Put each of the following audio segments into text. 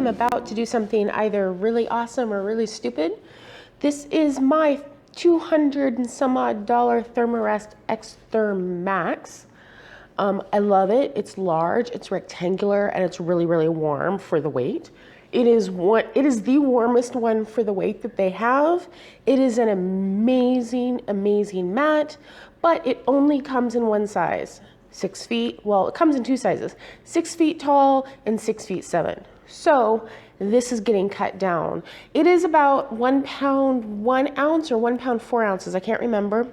am about to do something either really awesome or really stupid. This is my $200 and some odd Thermarest Xtherm Max. I love it. It's large, it's rectangular, and it's really, really warm for the weight. It is the warmest one for the weight that they have. It is an amazing, amazing mat, but it only comes in one size. 6 feet, well, it comes in two sizes, 6 feet tall and 6 feet 7. So this is getting cut down. It is about 1 pound 1 ounce or 1 pound 4 ounces, I can't remember.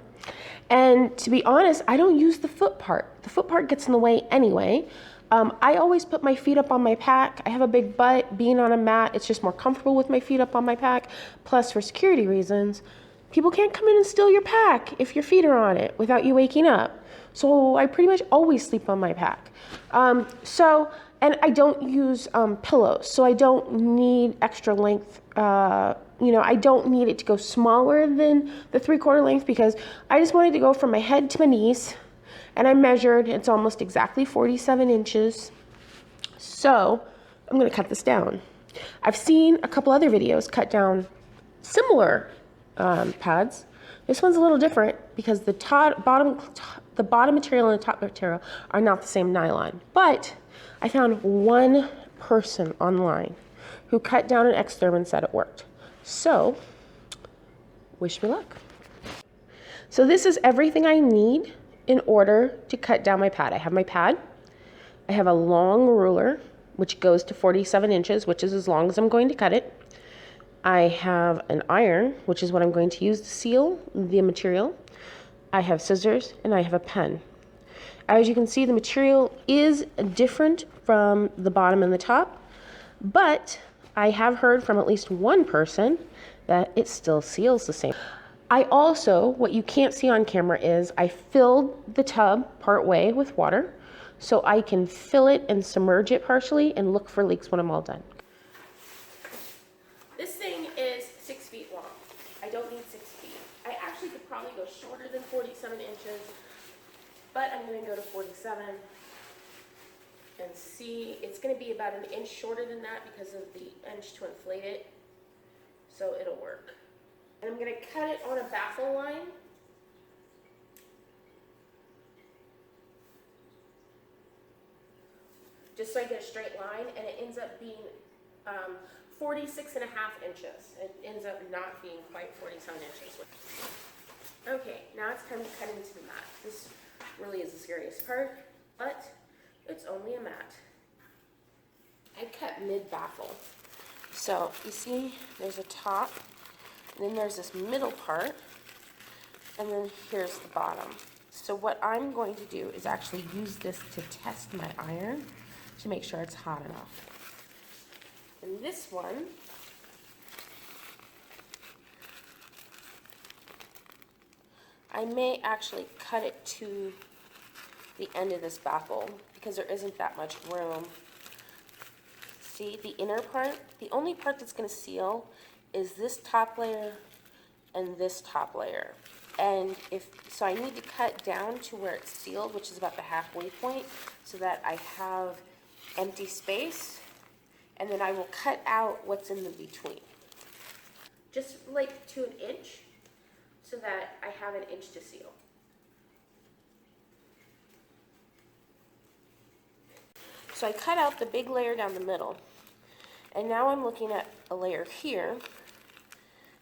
And to be honest, I don't use the foot part. The foot part gets in the way anyway. I always put my feet up on my pack. I have a big butt. Being on a mat, it's just more comfortable with my feet up on my pack. Plus, for security reasons, people can't come in and steal your pack if your feet are on it without you waking up. So I pretty much always sleep on my pack. And I don't use pillows, so I don't need extra length. I don't need it to go smaller than the 3/4 length because I just wanted to go from my head to my knees. And I measured, it's almost exactly 47 inches. So I'm gonna cut this down. I've seen a couple other videos cut down similar pads. This one's a little different because the bottom material and the top material are not the same nylon. But I found one person online who cut down an Xtherm and said it worked. So, wish me luck. So this is everything I need in order to cut down my pad. I have my pad. I have a long ruler, which goes to 47 inches, which is as long as I'm going to cut it. I have an iron, which is what I'm going to use to seal the material. I have scissors, and I have a pen. As you can see, the material is different from the bottom and the top, but I have heard from at least one person that it still seals the same. I also, what you can't see on camera is I filled the tub part way with water so I can fill it and submerge it partially and look for leaks when I'm all done. This thing is 6 feet long. I don't need 6 feet. I actually could probably go shorter than 47 inches, but I'm going to go to 47 and see. It's going to be about an inch shorter than that because of the inch to inflate it, so it'll work. And I'm going to cut it on a baffle line. Just so I get a straight line, and it ends up being 46 and a half inches. It ends up not being quite 47 inches. Okay, now it's time to cut into the mat. This really is the scariest part, but it's only a mat. I cut mid-baffle. So you see there's a top, and then there's this middle part, and then here's the bottom. So what I'm going to do is actually use this to test my iron to make sure it's hot enough. And this one, I may actually cut it to the end of this baffle because there isn't that much room. See, the inner part, the only part that's going to seal is this top layer and this top layer. And so I need to cut down to where it's sealed, which is about the halfway point, so that I have empty space, and then I will cut out what's in the between. Just like to an inch, so that I have an inch to seal. So I cut out the big layer down the middle, and now I'm looking at a layer here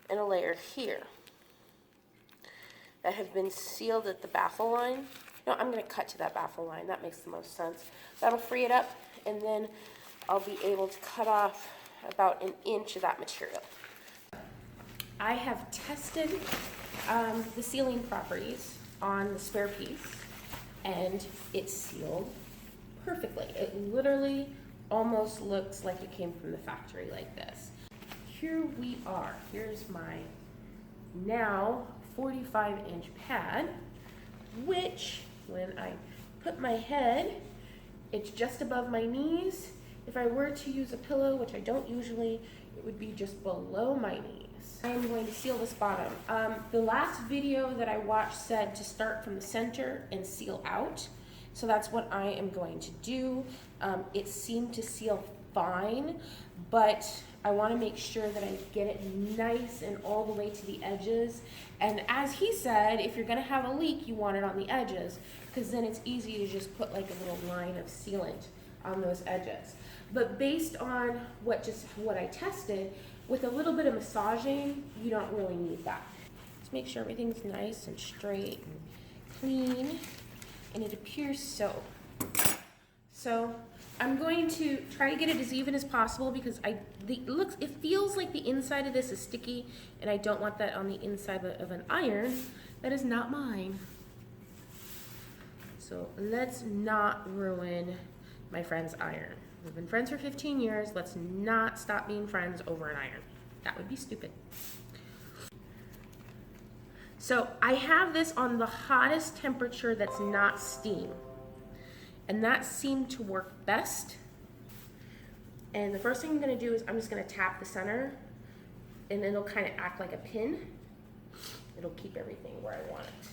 and a layer here that have been sealed at the baffle line. No, I'm going to cut to that baffle line. That makes the most sense. That'll free it up, and then I'll be able to cut off about an inch of that material. I have tested the sealing properties on the spare piece, and it's sealed perfectly. It literally almost looks like it came from the factory like this. Here we are. Here's my now 45-inch pad, which when I put my head, it's just above my knees. If I were to use a pillow, which I don't usually, it would be just below my knees. I am going to seal this bottom. The last video that I watched said to start from the center and seal out. So that's what I am going to do. It seemed to seal fine, but I want to make sure that I get it nice and all the way to the edges. And as he said, if you're going to have a leak, you want it on the edges, because then it's easy to just put like a little line of sealant on those edges. But based on what I tested, with a little bit of massaging, you don't really need that. Just make sure everything's nice and straight and clean, and it appears so. So I'm going to try to get it as even as possible, because it feels like the inside of this is sticky, and I don't want that on the inside of an iron that is not mine. So let's not ruin my friend's iron. We've been friends for 15 years. Let's not stop being friends over an iron. That would be stupid. So I have this on the hottest temperature that's not steam. And that seemed to work best. And the first thing I'm gonna do is I'm just gonna tap the center, and it'll kind of act like a pin. It'll keep everything where I want it.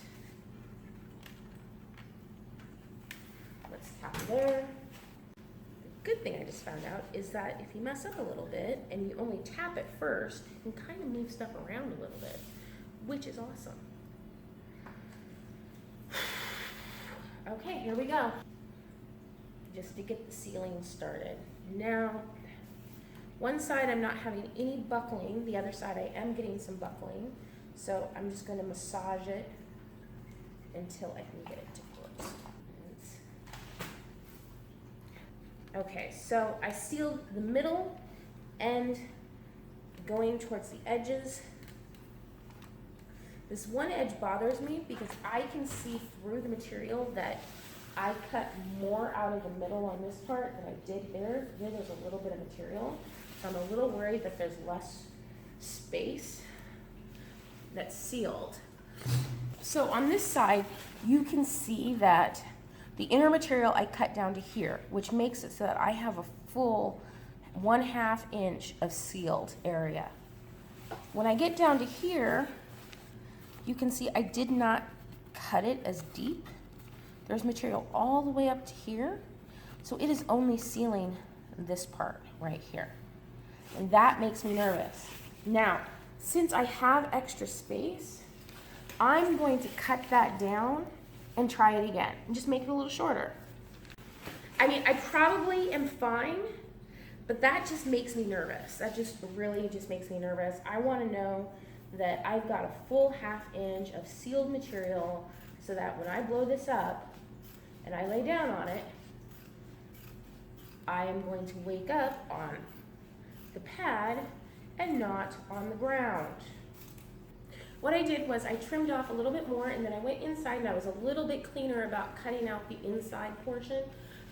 Let's tap there. The good thing I just found out is that if you mess up a little bit and you only tap it first, you can kind of move stuff around a little bit, which is awesome. Okay, here we go. Just to get the sealing started. Now, one side I'm not having any buckling, the other side I am getting some buckling, so I'm just going to massage it until I can get it to close. Okay, so I sealed the middle end going towards the edges. This one edge bothers me because I can see through the material that I cut more out of the middle on this part than I did here. Here there's a little bit of material. So I'm a little worried that there's less space that's sealed. So on this side, you can see that the inner material I cut down to here, which makes it so that I have a full 1/2 inch of sealed area. When I get down to here, you can see I did not cut it as deep. There's material all the way up to here, so it is only sealing this part right here. And that makes me nervous. Now, since I have extra space, I'm going to cut that down and try it again and just make it a little shorter. I mean, I probably am fine, but that just makes me nervous. That just really just makes me nervous. I want to know that I've got a full 1/2 inch of sealed material so that when I blow this up and I lay down on it, I am going to wake up on the pad and not on the ground. What I did was I trimmed off a little bit more, and then I went inside and I was a little bit cleaner about cutting out the inside portion,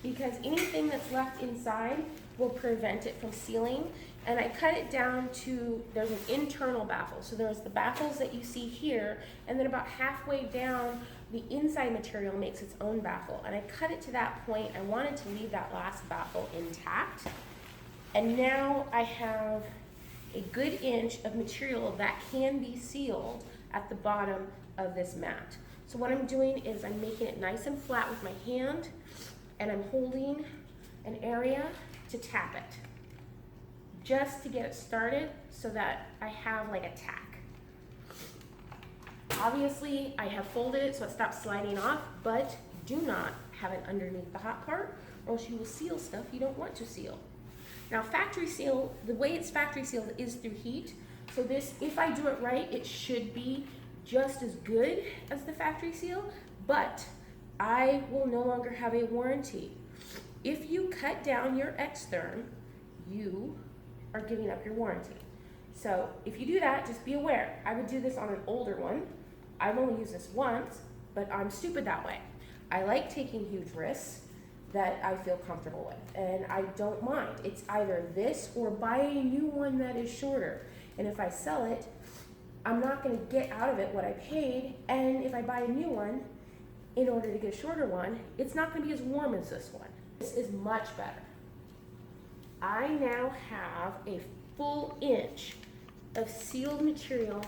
because anything that's left inside will prevent it from sealing. And I cut it down to, there's an internal baffle. So there's the baffles that you see here, and then about halfway down, the inside material makes its own baffle. And I cut it to that point. I wanted to leave that last baffle intact. And now I have a good inch of material that can be sealed at the bottom of this mat. So what I'm doing is I'm making it nice and flat with my hand, and I'm holding an area to tap it, just to get it started so that I have like a tack. Obviously, I have folded it so it stops sliding off, but do not have it underneath the hot part, or else you will seal stuff you don't want to seal. Now, factory seal, the way it's factory sealed is through heat. So this, if I do it right, it should be just as good as the factory seal, but I will no longer have a warranty. If you cut down your Xtherm, you are giving up your warranty. So if you do that, just be aware. I would do this on an older one. I've only used this once, but I'm stupid that way. I like taking huge risks that I feel comfortable with, and I don't mind. It's either this or buy a new one that is shorter. And if I sell it, I'm not gonna get out of it what I paid, and if I buy a new one, in order to get a shorter one, it's not gonna be as warm as this one. This is much better. I now have a full inch of sealed material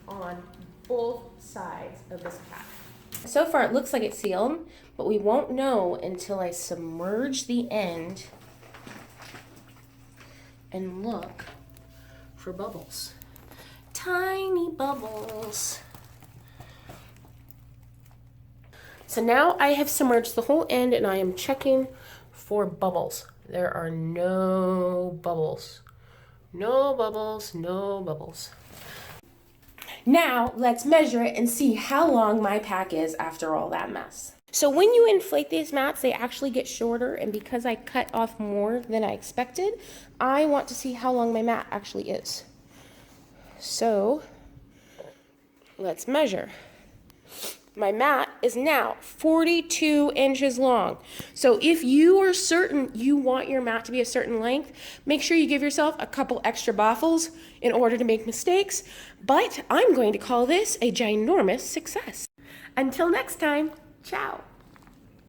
on both sides of this pack. So far it looks like it's sealed, but we won't know until I submerge the end and look for bubbles. Tiny bubbles. So now I have submerged the whole end and I am checking for bubbles. There are no bubbles. No bubbles, no bubbles. Now let's measure it and see how long my pack is after all that mess. So when you inflate these mats, they actually get shorter, and because I cut off more than I expected, I want to see how long my mat actually is. So let's measure. My mat is now 42 inches long. So if you are certain you want your mat to be a certain length, make sure you give yourself a couple extra baffles in order to make mistakes. But I'm going to call this a ginormous success. Until next time, ciao.